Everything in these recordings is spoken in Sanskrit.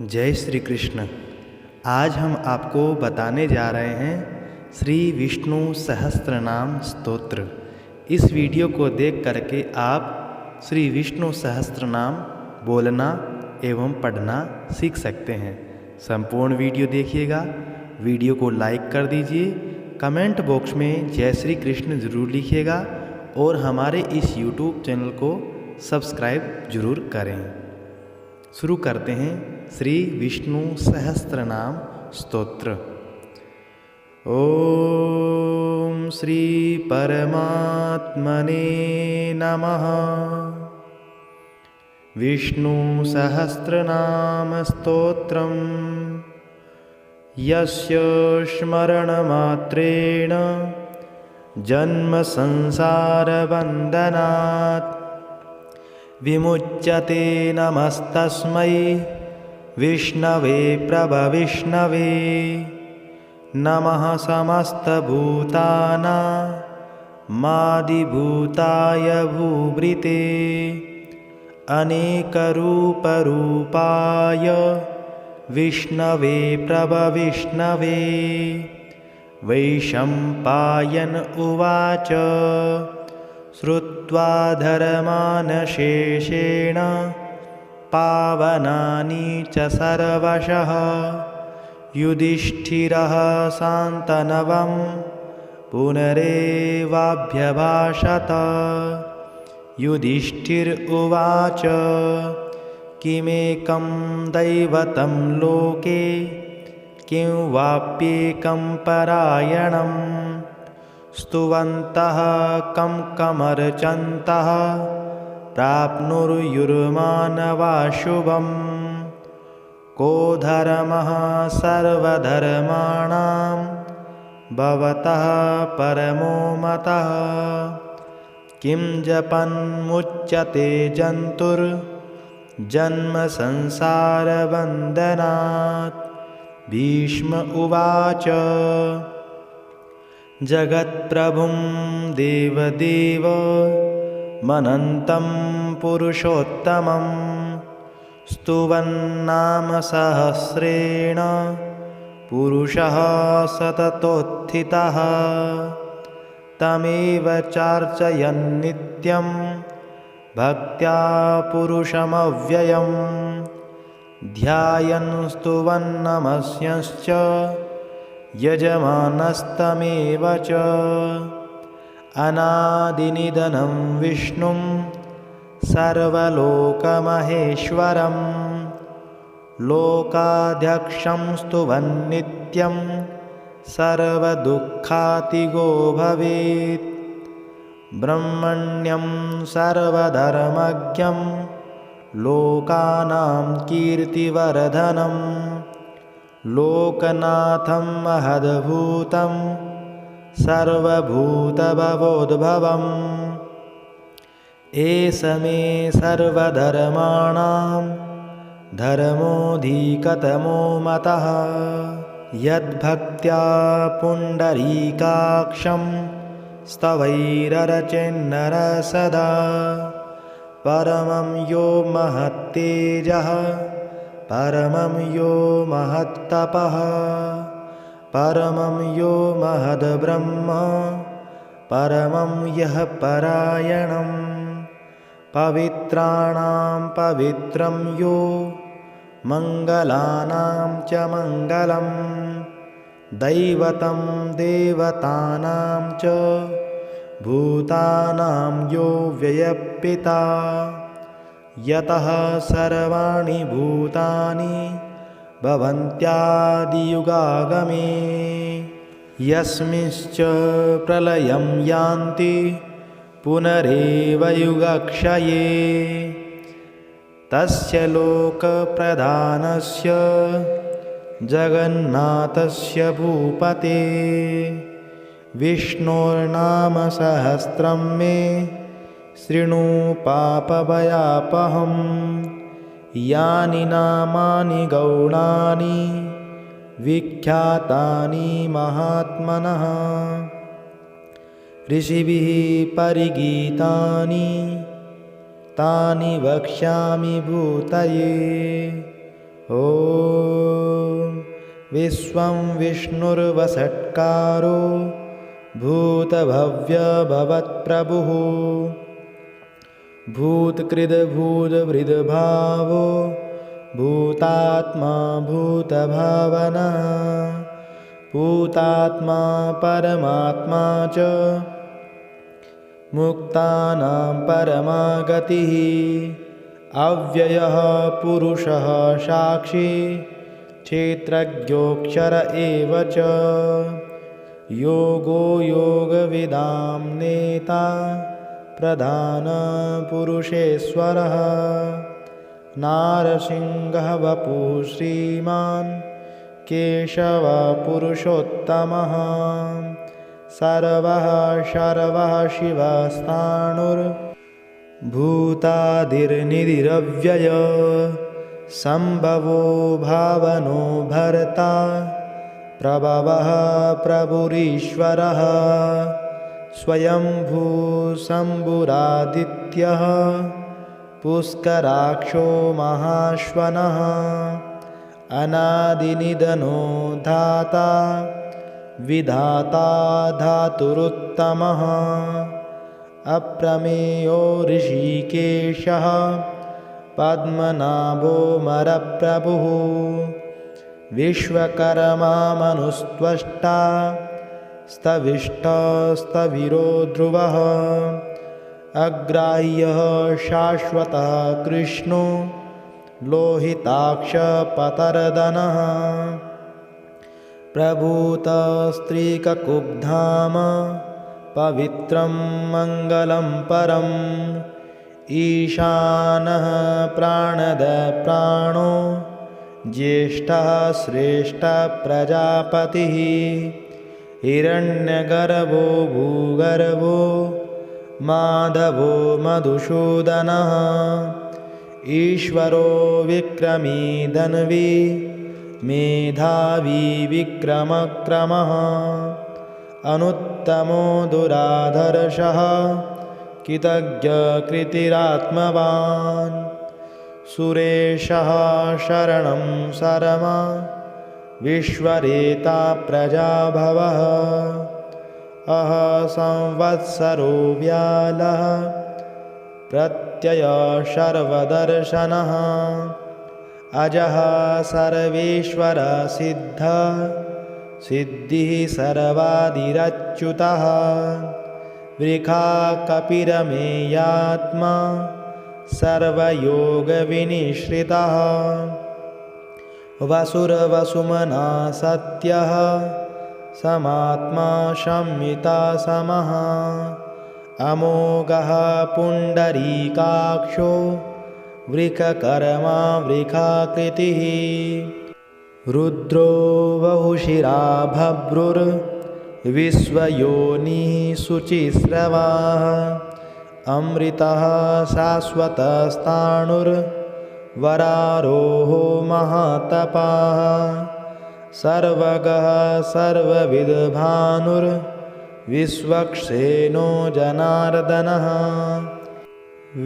जय श्री कृष्ण। आज हम आपको बताने जा रहे हैं श्री विष्णु सहस्त्रनाम स्तोत्र। इस वीडियो को देख करके आप श्री विष्णु सहस्त्रनाम बोलना एवं पढ़ना सीख सकते हैं। संपूर्ण वीडियो देखिएगा। वीडियो को लाइक कर दीजिए, कमेंट बॉक्स में जय श्री कृष्ण ज़रूर लिखिएगा और हमारे इस यूट्यूब चैनल को सब्सक्राइब ज़रूर करें। शुरू करते हैं श्री विष्णु सहस्त्रनाम स्तोत्र। ओम श्री परमात्मने नमः। विष्णु सहस्त्रनाम स्तोत्रम यस्य स्मरणमात्रेण जन्म संसार बंधनात् विमुच्यते। नमस्तस्मै विष्णवे प्रभविष्णवे। नमः समस्तभूतानामादिभूताय भूभृते अनेकरूपरूपाय विष्णवे प्रभविष्णवे। वैशम्पायन उवाच श्रुत्वा धर्मानशेषेण पावनानि च सर्वशः युधिष्ठिरः शान्तनवं पुनरेवाभ्यभाषत। युधिष्ठिर उवाच किमेकं दैवतं लोके किं वाप्येकं परायणम्। स्तुवन्तः कं कमर्चन्तः प्राप्नुर्युर्मानवा शुभम्। को धर्मः सर्वधर्माणां भवतः परमो मतः। किं जपन्मुच्यते जन्तुर्जन्म संसारबन्धनात्। भीष्म उवाच जगत्प्रभुं देवदेवमनन्तं पुरुषोत्तमं स्तुवन्नाम सहस्रेण पुरुषः सततोत्थितः। तमेव चार्चयन् नित्यं भक्त्या पुरुषमव्ययं ध्यायन् स्तुवन्नमस्यश्च यजमानस्तमेव च। अनादिनिधनं विष्णुं सर्वलोकमहेश्वरं लोकाध्यक्षं स्तुवन्नित्यं सर्वदुःखातिगो भवेत्। ब्रह्मण्यं सर्वधर्मज्ञं लोकानां कीर्तिवर्धनम् लोकनाथं महद्भूतं सर्वभूतभवोद्भवम्। एष मे सर्वधर्माणां धर्मोऽधिकतमो मतः। यद्भक्त्या पुण्डरीकाक्षं स्तवैरर्चेन्नर सदा। परमं यो महत्तेजः परमं यो महत्तपः परमं यो महद्ब्रह्म परमं यः परायणं। पवित्राणां पवित्रं यो मङ्गलानां च मङ्गलं। दैवतं देवतानां च भूतानां यो व्ययपिता। यतः सर्वाणि भूतानि भवन्त्यादियुगागमे। यस्मिंश्च प्रलयं यान्ति पुनरेव युगक्षये। तस्य लोकप्रधानस्य जगन्नाथस्य भूपते। विष्णोर्नाम सहस्रं मे शृणु पापभयापहम्। यानि नामानि गौणानि विख्यातानि महात्मनः। ऋषिभिः परिगीतानि तानि वक्ष्यामि भूतये। ॐ विश्वं विष्णुर्वषट्कारो भूतभव्यभवत्प्रभुः भूतकृद्भूतभृद्भावो भूतात्मा भूतभावना भूतात्मा परमात्मा च मुक्तानां परमा गतिः अव्ययः पुरुषः साक्षी क्षेत्रज्ञोऽक्षर एव च योगो योगविदां नेता प्रधानपुरुषेश्वरः नारसिंहः वपुः श्रीमान् केशवपुरुषोत्तमः सर्वः शर्वः शिवस्ताणुर्भूतादिर्निधिरव्यय सम्भवो भावनो भर्ता प्रभवः प्रभुरीश्वरः स्वयंभूशम्भुरादित्यः पुष्कराक्षो महाश्वनः अनादिनिधनो धाता विधाता धातुरुत्तमः अप्रमेयो ऋषिकेशः पद्मनाभोऽमरप्रभुः विश्वकर्मा मनुस्त्वष्टा स्तविष्ठस्तविरो ध्रुवः अग्राह्यः शाश्वतः कृष्णो लोहिताक्षपतर्दनः प्रभूतस्त्रीककुब्धाम पवित्रं मङ्गलं परम् ईशानः प्राणदप्राणो ज्येष्ठः श्रेष्ठप्रजापतिः हिरण्यगर्भो भूगर्भो माधवो मधुसूदनः ईश्वरो विक्रमी धन्वी मेधावी विक्रमक्रमः अनुत्तमो दुराधर्षः कृतज्ञकृतिरात्मवान् सुरेशः शरणं शरमा विश्वरेता प्रजाभवः अह संवत्सरो व्यालः प्रत्यय सर्वदर्शनः अजः सर्वेश्वर सिद्ध सिद्धिः सर्वादिरच्युतः वृखा कपिरमेयात्मा सर्वयोगविनिश्रितः वसुरवसुमना सत्यः समात्मा संमिता समः अमोघः पुण्डरीकाक्षो वृषकर्मा वृषाकृतिः रुद्रो बहुशिरा भभ्रुर्विश्वयोनिः शुचिस्रवाः अमृतः शाश्वतस्ताणुर्वरारोहो महातपाः सर्वगः सर्वविद्भानुर्विश्वक्सेनो जनार्दनः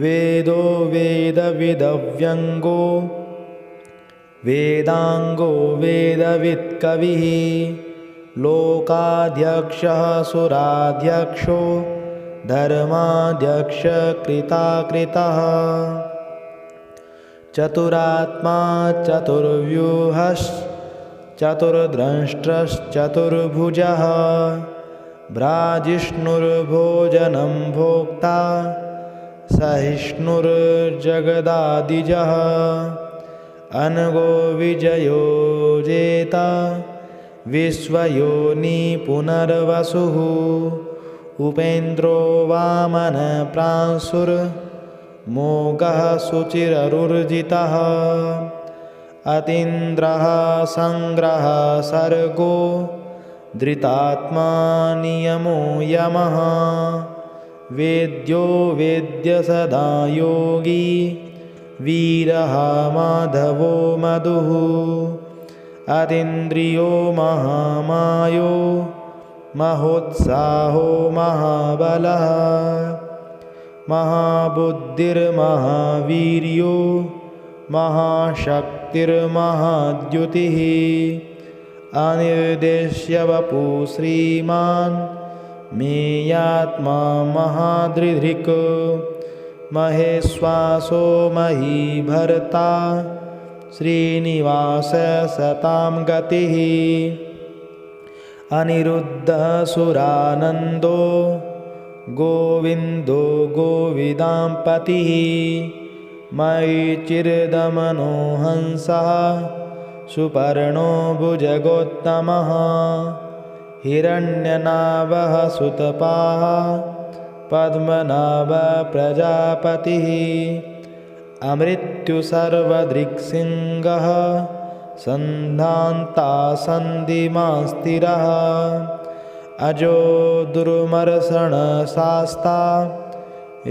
वेदो वेदविदव्यङ्गो वेदाङ्गो वेदवित्कविः लोकाध्यक्षः सुराध्यक्षो धर्माध्यक्षकृताकृतः चतुरात्मा चतुर्द्रष्टश्चतुर्भुजः भ्राजिष्णुर्भोजनं भोक्ता सहिष्णुर्जगदादिजः अनगो विजयो जेता विश्वयोनि पुनर्वसुः उपेन्द्रो वामन प्रांशुर्मोघः शुचिररुर्जितः अतीन्द्रः संग्रह सर्गो धृतात्मा नियमो यमः वेद्यो वेद्य सदा योगी वीरः माधवो मधुः अतीन्द्रियो महामायो महोत्साहो महाबलः महाबुद्धिर्महावीर्यो महाशक्तिर्महाद्युतिः अनिर्देश्य वपुः श्रीमान् मेयात्मा महादृढिक् महेश्वासो महीभर्ता श्रीनिवास सतां गतिः अनिरुद्धसुरानन्दो गोविन्दो गोविदां पतिः मयि चिरदमनो हंसः सुपर्णो भुजगोत्तमः हिरण्यनाभः सुतपाः पद्मनाभ प्रजापतिः अमृत्यु सर्वदृक्सिंहः सन्धान्ता सन्धिमां स्थिरः अजो दुर्मर्षणशास्ता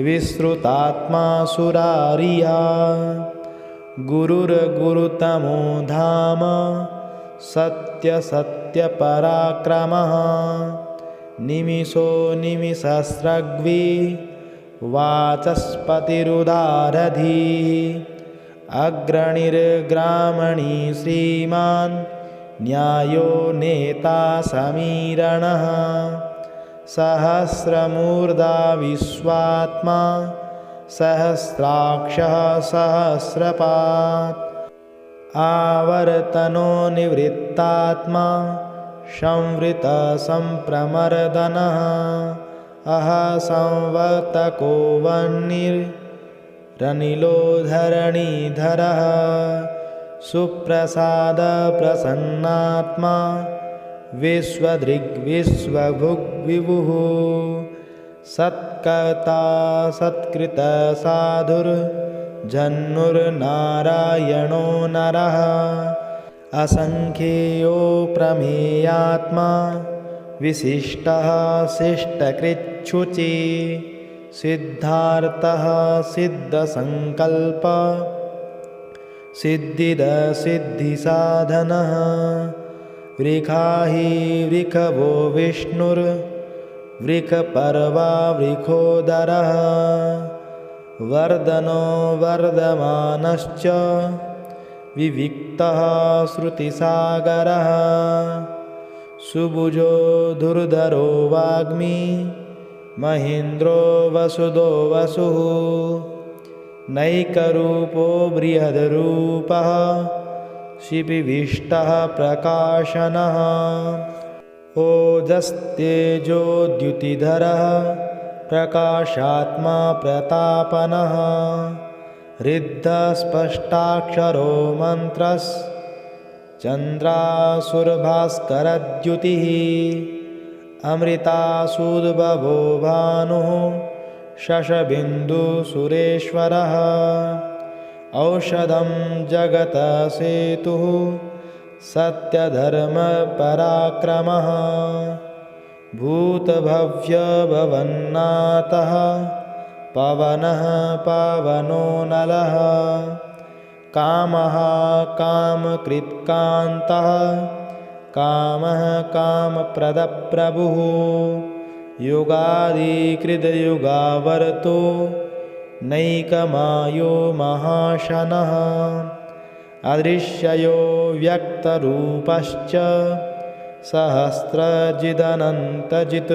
विश्रुतात्मा सुरारिया गुरुर्गुरुतमो धाम सत्यसत्यपराक्रमः निमिषो निमिषस्रग्वी वाचस्पतिरुदारधिः अग्रणिर्ग्रामणी श्रीमान् न्यायो नेता समीरणः सहस्रमूर्धा विश्वात्मा सहस्राक्षः सहस्रपात् आवर्तनो निवृत्तात्मा संवृतसम्प्रमर्दनः अह संवर्तको वह्निरनिलो धरणीधरः सुप्रसादप्रसन्नात्मा विश्वदृग्विश्वभुग्विभुः सत्कर्ता सत्कृतसाधुर्जन्नुर्नारायणो नरः असंख्येयो प्रमेयात्मा विशिष्टः शिष्टकृच्छुचिः सिद्धार्थः सिद्धसंकल्प सिद्धिदसिद्धिसाधनः वृखाहि वृखवो विष्णुर्वृखपर्वा वृखोदरः वर्धनो वर्धमानश्च विविक्तः श्रुतिसागरः सुभुजो धुर्धरो वाग्मी महेन्द्रो वसुदो वसुः नैकरूपो बृहद्रूपः शिपिविष्टः प्रकाशनः ओजस्तेजोद्युतिधरः प्रकाशात्मा प्रतापनः ऋद्धस्पष्टाक्षरो मन्त्रश्चन्द्रासुरभास्करद्युतिः अमृतासूद्भवो भानुः शशबिन्दुसुरेश्वरः औषधं जगतसेतुः सत्यधर्मपराक्रमः भूतभव्यभवन्नाथः पवनः पावनो नलः कामः कामकृत्कान्तः कामः कामप्रदप्रभुः युगादिकृतयुगावर्तो नैकमायो महाशनः अदृश्ययो व्यक्तरूपश्च सहस्रजिदनन्तजित्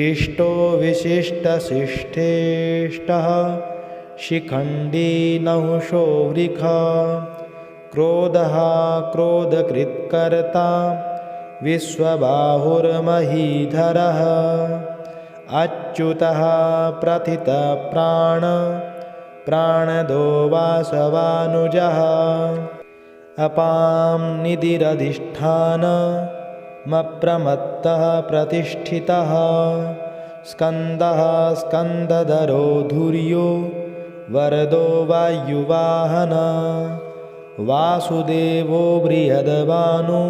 इष्टो विशिष्टशिष्टेष्टः शिखण्डी नहुषो वृखः क्रोधः क्रोधकृत्कर्ता विश्वबाहुर्महीधरः अच्युतः प्रथितप्राण प्राणदो वासवानुजः अपां निधिरधिष्ठानमप्रमत्तः प्रतिष्ठितः स्कन्दः स्कन्दधरो धुर्यो वरदो वायुवाहनः वासुदेवो बृहद्भानु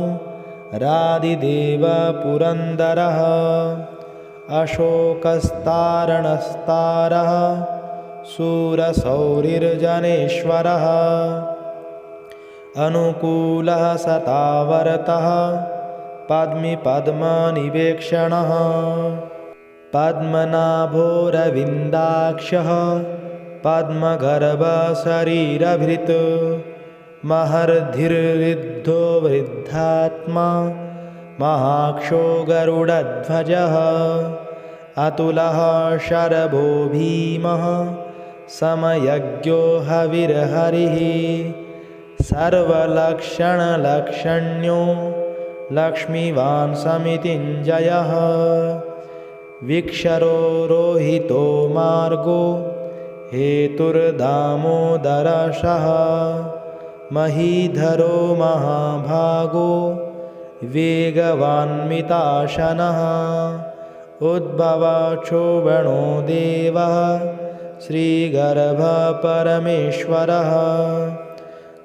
रादिदेवः पुरन्दरः अशोकस्तारणस्तारः शूरशौरिर्जनेश्वरः अनुकूलः सतावर्तः पद्मनिवेक्षणः पद्मनाभोरविन्दाक्षः पद्मगर्भशरीरभृत् महर्धिर्वृद्धो वृद्धात्मा महाक्षो गरुडध्वजः अतुलः शरभो भीमः समयज्ञो हविर्हरिः सर्वलक्षणलक्षण्यो लक्ष्मीवान् समितिञ्जयः विक्षरो रोहितो मार्गो हेतुर्दामोदरशः महीधरो महाभागो वेगवान्मिताशनः उद्भवक्षोभणो देवः श्रीगर्भपरमेश्वरः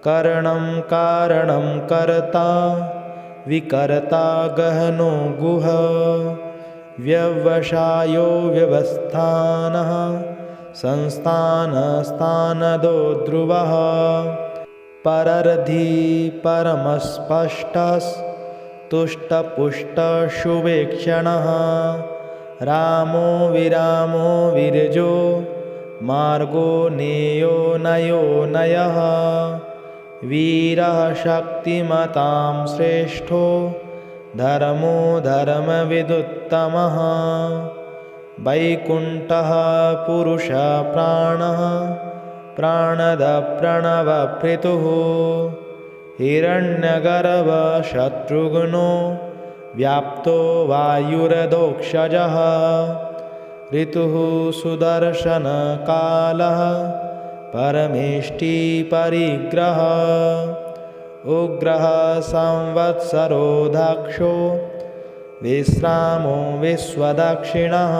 करणं कारणं कर्ता विकर्ता गहनो गुह व्यवसायो व्यवस्थानः संस्थानस्थानदो ध्रुवः परर्धि परमस्पष्टस्तुष्टपुष्टशुभेक्षणः रामो विरामो विरजो मार्गो नेयो नयो नयः वीरः शक्तिमतां श्रेष्ठो धर्मो धर्मविदुत्तमः वैकुण्ठः पुरुषप्राणः प्राणदप्रणवप्रीतुः हिरण्यगर्भशत्रुघ्नो व्याप्तो वायुरधोक्षजः ऋतुः सुदर्शनकालः परमेष्टिपरिग्रहः उग्रः संवत्सरो दक्षो विश्रामो विश्वदक्षिणः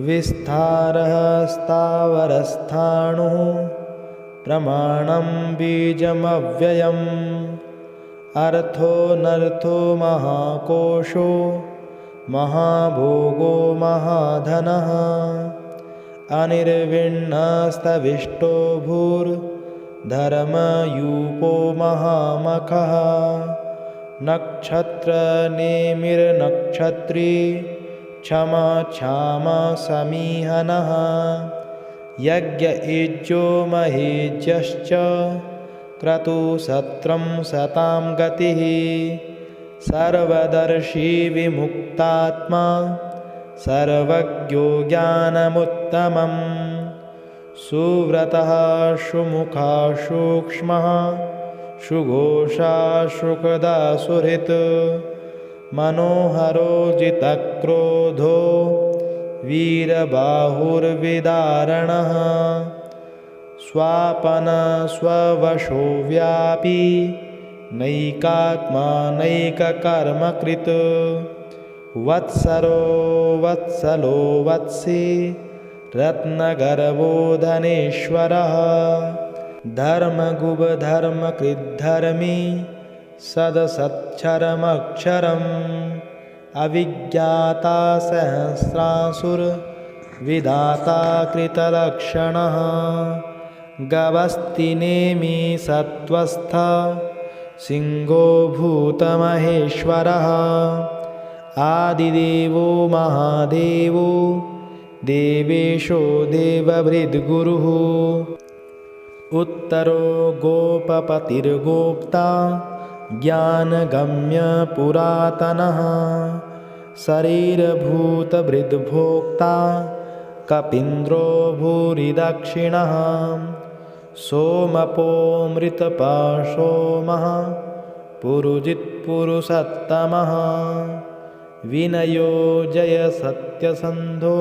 विस्तारः स्थावरस्थाणुः प्रमाणं बीजमव्ययम् अर्थोऽनर्थो महाकोशो महाभोगो महाधनः अनिर्विण्णस्तविष्टो भूर्धर्मयूपो महामखः नक्षत्रनेमिर्नक्षत्री क्षमा क्षामा समीहनः यज्ञयुज्यो महेज्यश्च क्रतुसत्रं सतां गतिः सर्वदर्शी विमुक्तात्मा सर्वज्ञो ज्ञानमुत्तमं सुव्रतः सुमुखः सूक्ष्मः सुघोषा सुखदा सुहृत् मनोहरो जितक्रोधो वीरबाहुर्विदारणः स्वापनस्ववशो व्यापी नैकात्मा नैककर्मकृत् वत्सरो वत्सलो वत्सी रत्नगर्भो धनेश्वरः धर्मगुभधर्मकृद्धर्मी सदसच्छरमक्षरम् अविज्ञाता सहस्रासुरविधाता कृतलक्षणः गवस्तिनेमि सत्त्वस्थ सिंहो भूतमहेश्वरः आदिदेवो महादेवो देवेशो देवभृद्गुरुः उत्तरो गोपपतिर्गोप्ता ज्ञानगम्यपुरातनः शरीरभूतभृद्भोक्ता कपीन्द्रो भूरिदक्षिणः सोमपोऽमृतपाशोमः पुरुजित्पुरुषोत्तमः विनयो जयसत्यसन्धो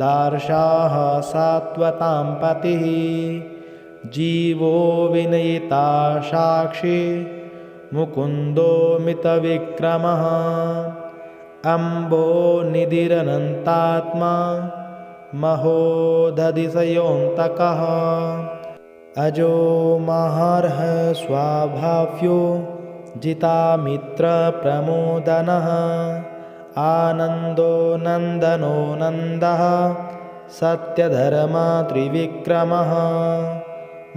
दार्शाः सात्वतां पतिः जीवो विनयिता साक्षी मुकुन्दो मितविक्रमः अम्बो निधिरनन्तात्मा महोदधिशयोऽन्तकः अजो महार्ह स्वाभाव्यो जितामित्रप्रमोदनः आनन्दो नन्दनो नन्दः सत्यधर्मा त्रिविक्रमः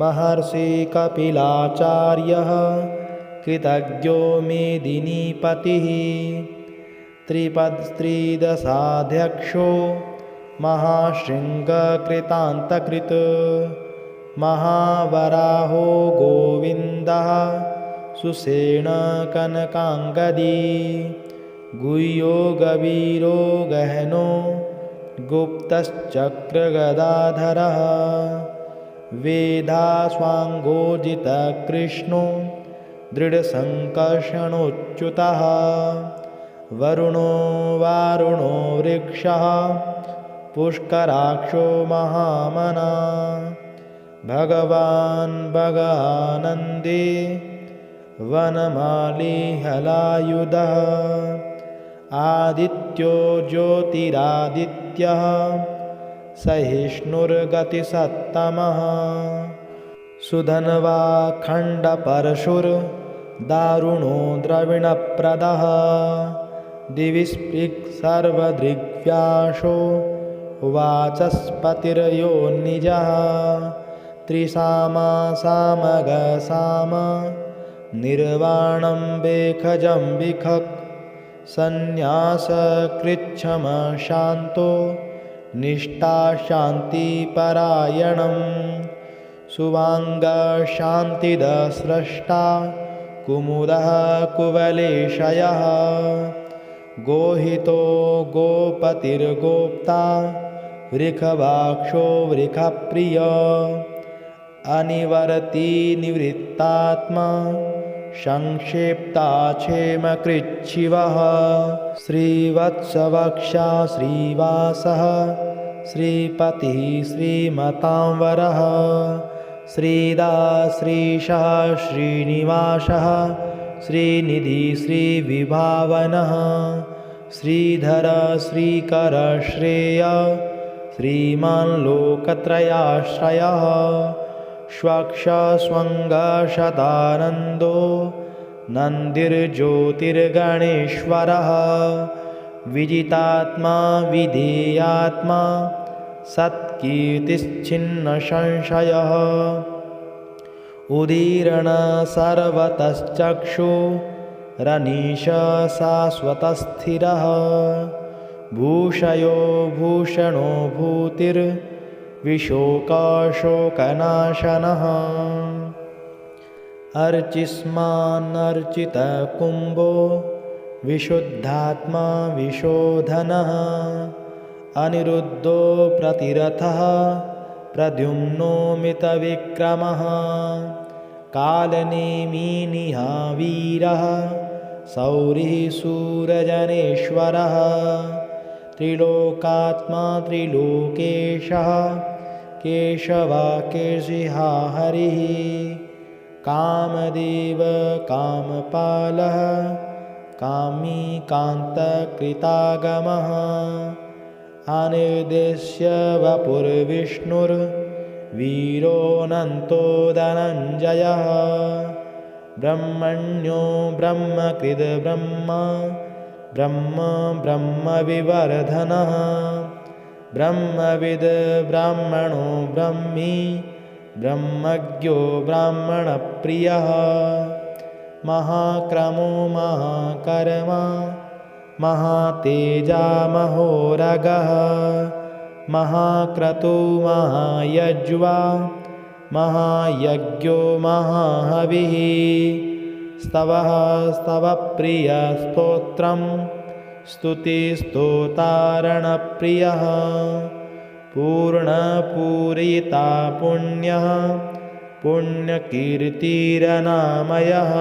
महर्षिकपिलाचार्यः कृतज्ञो मेदिनीपतिः त्रिपदस्त्रिदशाध्यक्षो महाशृङ्गकृतान्तकृत् महावराहो गोविन्दः सुषेणकनकाङ्गदी गुह्यो गवीरो गहनो गुप्तश्चक्रगदाधरः वेदास्वाङ्गोजितकृष्णो दृढसङ्कर्षणोच्युतः वरुणो वारुणो वृक्षः पुष्कराक्षो महामना भगवान् भगानन्दे वनमाली हलायुधः आदित्यो ज्योतिरादित्यः सहिष्णुर्गतिसत्तमः सुधन्वा खण्डपरशुर्दारुणो द्रविणप्रदः दिविस्पृक् सर्वदृग्व्यासो वाचस्पतिर्योनिजः त्रिसामा सामगसाम निर्वाणं बेखजं विखक् संन्यासकृच्छम शान्तो निष्ठा शान्तिपरायणं सुवाङ्गशान्तिदस्रष्टा कुमुदः कुवलेशयः गोहितो गोपतिर्गोप्ता वृषभाक्षो वृषप्रिय अनिवर्ती निवृत्तात्मा संक्षेप्ता क्षेमकृच्छिवः श्रीवत्सवक्षा श्रीवासः श्रीपतिः श्रीमतांवरः श्रीदास श्रीशः श्रीनिवासः श्रीनिधि श्रीविभावनः श्रीधर श्रीकर श्रेय श्रीमान् लोकत्रयाश्रयः स्वक्षस्वङ्गशतानन्दो नन्दिर्ज्योतिर्गणेश्वरः विजितात्मा विधेयात्मा सत्कीर्तिश्छिन्नसंशयः उदीर्ण सर्वतश्चक्षुरनीश शाश्वतस्थिरः भूषयो भूषणो भूतिर्विशोकशोकनाशनः अर्चिस्मान्नर्चितकुम्भो विशुद्धात्मा विशोधनः अनिरुद्धो प्रतिरथः प्रद्युम्नो मितविक्रमः कालनेमिनिः वीरः सौरिः शूरजनेश्वरः त्रिलोकात्मा त्रिलोकेशः केशवाकेशिः हरिः कामदेव कामपालः कामी कान्तकृतागमः अनिर्देश्य वपुर्विष्णुर्वीरोऽनन्तो धनञ्जयः ब्रह्मण्यो ब्रह्मकृद् ब्रह्मा ब्रह्म ब्रह्मविवर्धनः ब्रह्मविद् ब्राह्मणो ब्रह्मी ब्रह्मज्ञो ब्राह्मणप्रियः महाक्रमो महाकर्मा महातेजा महोरगः महाक्रतु महायज्वा महायज्ञो महाहविः स्तवः स्तवप्रियस्तोत्रं स्तुतिस्तोतारणप्रियः पूर्णपूरिता पुण्यः पुण्यकीर्तिरनामयः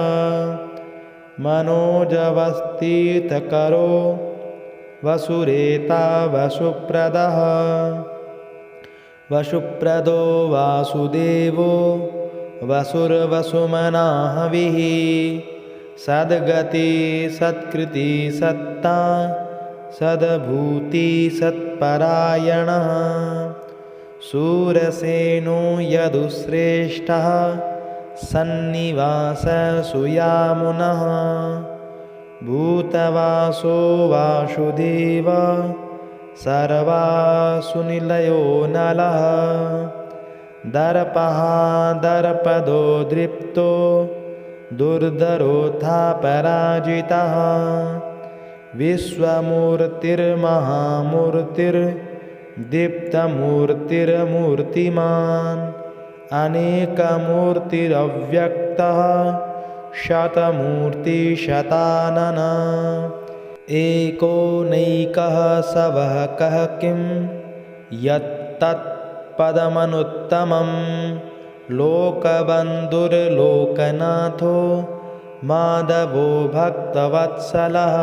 मनोजवस्तीर्थकरो वसुरेता वसुप्रदः वसुप्रदो वासुदेवो वसुर्वसुमनाहविः सद्गति सत्कृति सत्ता सद्भूति सत्परायणः शूरसेनो यदुश्रेष्ठः सन्निवास सुयामुनः भूतवासो वासुदेव सर्वासुनिलयो नलः दर्पः दर्पदो दृप्तो दुर्धरोऽथा पराजितः विश्वमूर्तिर्महामूर्तिर्विश्वरूपो दीप्तमूर्तिर्मूर्तिमान् अनेकमूर्तिरव्यक्तः शतमूर्तिशतानन एकोनैकः सवः कः किं यत्तत्पदमनुत्तमं लोकबन्धुर्लोकनाथो माधवो भक्तवत्सलः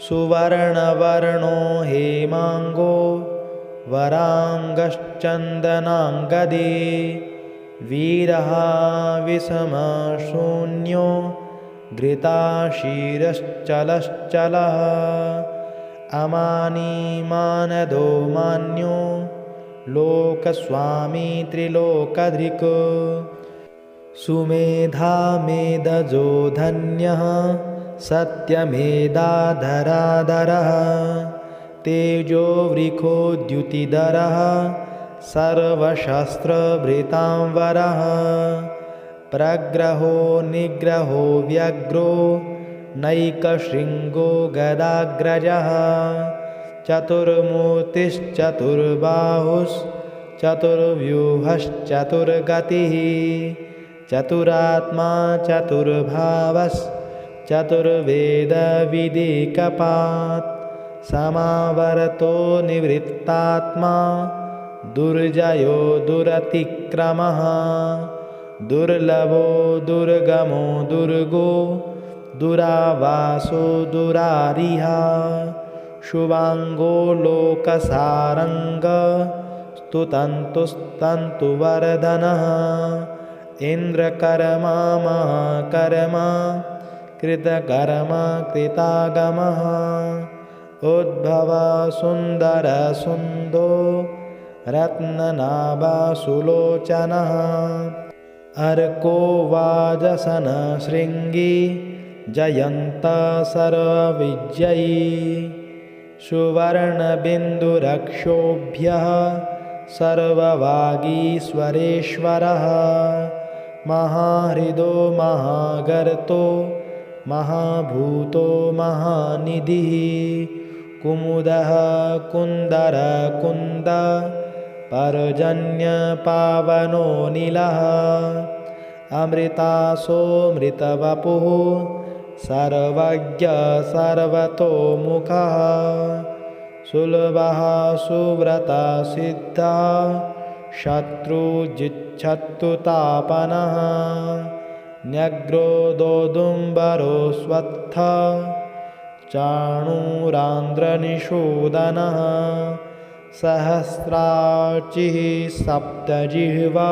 सुवर्णवर्णो हेमाङ्गो वराङ्गश्चन्दनाङ्गदी वीरः विषमशून्यो घृताशीरश्चलश्चलः अमानिमानदो मान्यो लोकस्वामी त्रिलोकधृक् सुमेधा मेधजो धन्यः सत्यमेधाधराधरः तेजो वृको द्युतिधरः सर्वशस्त्रभृतांवरः प्रग्रहो निग्रहो व्यग्रो नैकशृङ्गो गदाग्रजः चतुर्मूर्तिश्चतुर्बाहुश्चतुर्व्यूहश्चतुर्गतिः चतुरात्मा चतुर्भावश्चतुर्वेदविदिकपात् समावर्तो निवृत्तात्मा दुर्जयो दुरतिक्रमः दुर्लभो दुर्गमो दुर्गो दुरावासो दुरारिः शुभाङ्गो लोकसारङ्ग स्तुतन्तुस्तन्तुवर्धनः इन्द्रकर्मा महाकर्मा कृतकर्मा कृतागमः उद्भव सुन्दर सुन्दो रत्ननाभा सुलोचनः अर्को वाजसन शृङ्गी जयन्त सर्वविजयी सुवर्णबिन्दुरक्षोभ्यः सर्ववागीश्वरेश्वरः महाहृदो महागर्तो महाभूतो महानिधिः कुमुदः कुन्दरकुन्द पर्जन्यपावनो नीलः अमृतासोऽमृतवपुः सर्वज्ञ सर्वतोमुखः सुलभः सुव्रतसिद्धः शत्रुजिच्छत्रुतापनः न्यग्रोदोदुम्बरो स्वत्थः चाणूरान्ध्रनिषूदनः सहस्राचिः सप्तजिह्वा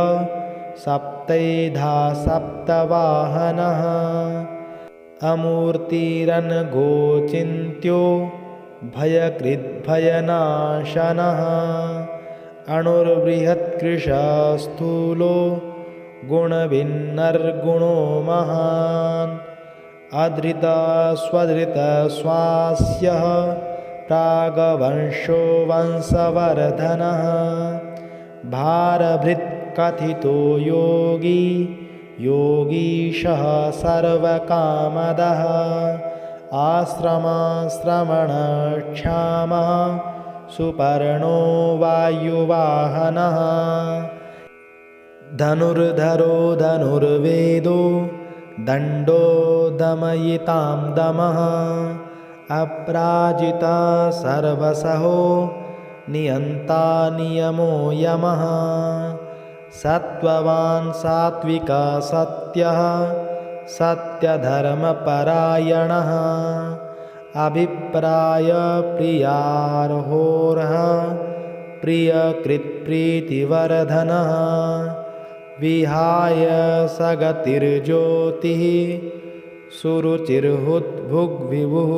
सप्तैधा सप्तवाहनः अमूर्तिरनघोचिन्त्यो भयकृद्भयनाशनः अणुर्बृहत्कृशस्थूलो गुणभिन्नर्गुणो महान् अधृतस्वधृतश्वास्यः प्रागवंशो वंशवर्धनः भारभृत्कथितो योगी योगीशः सर्वकामदः आश्रमाश्रमणक्षामः सुपर्णो वायुवाहनः धनुर्धरो धनुर्वेदो दण्डो दमयितां दमः अपराजिता सर्वसहो नियन्ता नियमो यमः सत्त्ववान् सात्विका सत्यः सत्यधर्मपरायणः अभिप्रायप्रियार्होर्ह प्रियकृत्प्रीतिवर्धनः विहाय सगतिर्ज्योतिः सुरुचिर्हुद्भुग्विभुः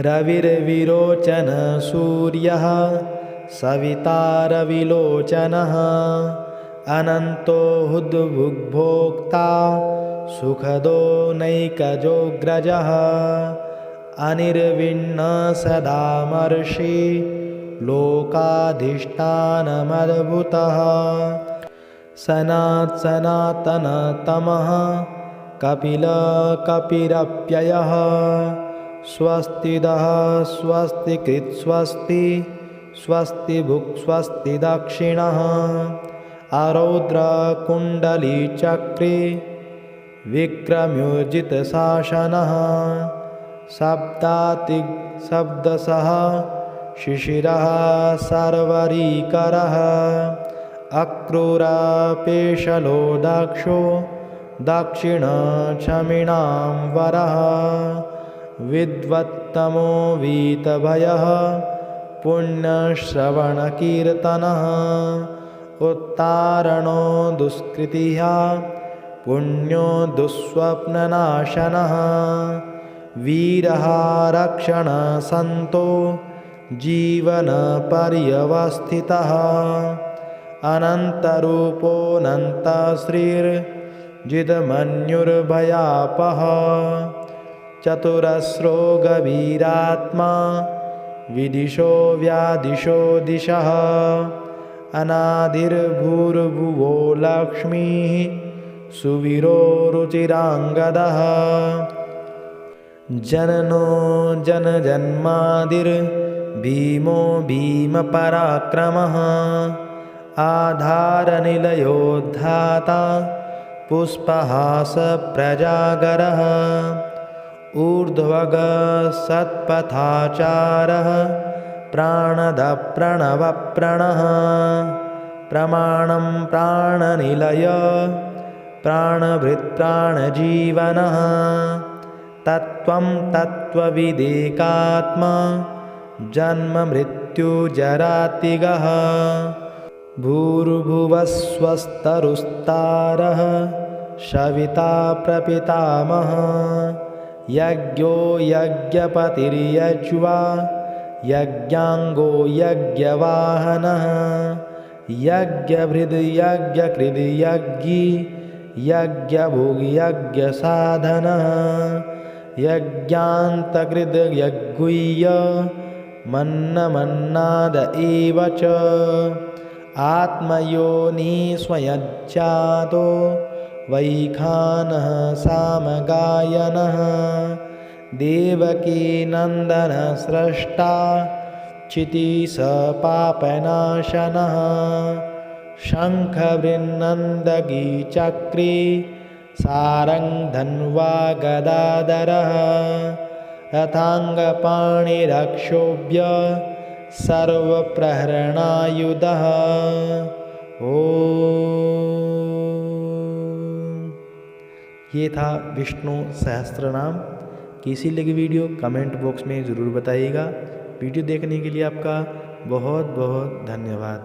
रविर्विरोचन सूर्यः सवितारविलोचनः अनन्तो हुद्भुग्भोक्ता सुखदो नैकजोऽग्रजः अनिर्विण्ण सदामर्षि लोकाधिष्ठानमद्भुतः सनातनतमः कपिलकपिरप्ययः स्वस्तिदः स्वस्तिकृत् स्वस्ति स्वस्ति भुक् स्वस्ति दक्षिणः आरौद्रकुण्डलीचक्रे विक्रम्योजितशासनः शब्दशः शिशिरः सर्वरीकरः अक्रूरपेशलो दक्षो दक्षिणक्षमिणां वरः विद्वत्तमो वीतभयः पुण्यश्रवणकीर्तनः उत्तारणो दुष्कृतिः पुण्यो दुःस्वप्ननाशनः वीरः रक्षणसन्तो जीवनपर्यवस्थितः अनन्तरूपोऽनन्तश्रीर्जितमन्युर्भयापः चतुरस्रो गभीरात्मा विदिशो व्यादिशो दिशः अनादिर्भूर्भुवो लक्ष्मीः सुवीरो रुचिराङ्गदः जननो जनजन्मादिर्भीमो भीमपराक्रमः आधारनिलयोद्धाता पुष्पहासप्रजागरः ऊर्ध्वगः सत्पथाचारः प्राणदप्रणवप्रणः प्रमाणं प्राणनिलय प्राणभृत्प्राणजीवनः तत्त्वं तत्त्वविदेकात्मा जन्ममृत्युजरातिगः भूर्भुवस्वस्तरुस्तारः सविता प्रपितामहः यज्ञो यज्ञपतिर्यज्वा यज्ञाङ्गो यज्ञवाहनः यज्ञभृद्यज्ञकृद्यज्ञी यज्ञभोग्यज्ञसाधनः यज्ञान्तकृद्यज्ञुय्य मन्नमन्नाद एव च आत्मयोनिस्वयज्जातो वैखानः सामगायनः देवकीनन्दनः स्रष्टा क्षितिसपापनाशनः शङ्खवृन्नन्दगीचक्रे सारङ्गधन्वा गदाधरः रथाङ्गपाणिरक्षोभ्य सर्वप्रहरणायुधः ये था विष्णु सहस्त्रनाम। कैसी लगी वीडियो कमेंट बॉक्स में ज़रूर बताइएगा। वीडियो देखने के लिए आपका बहुत बहुत धन्यवाद।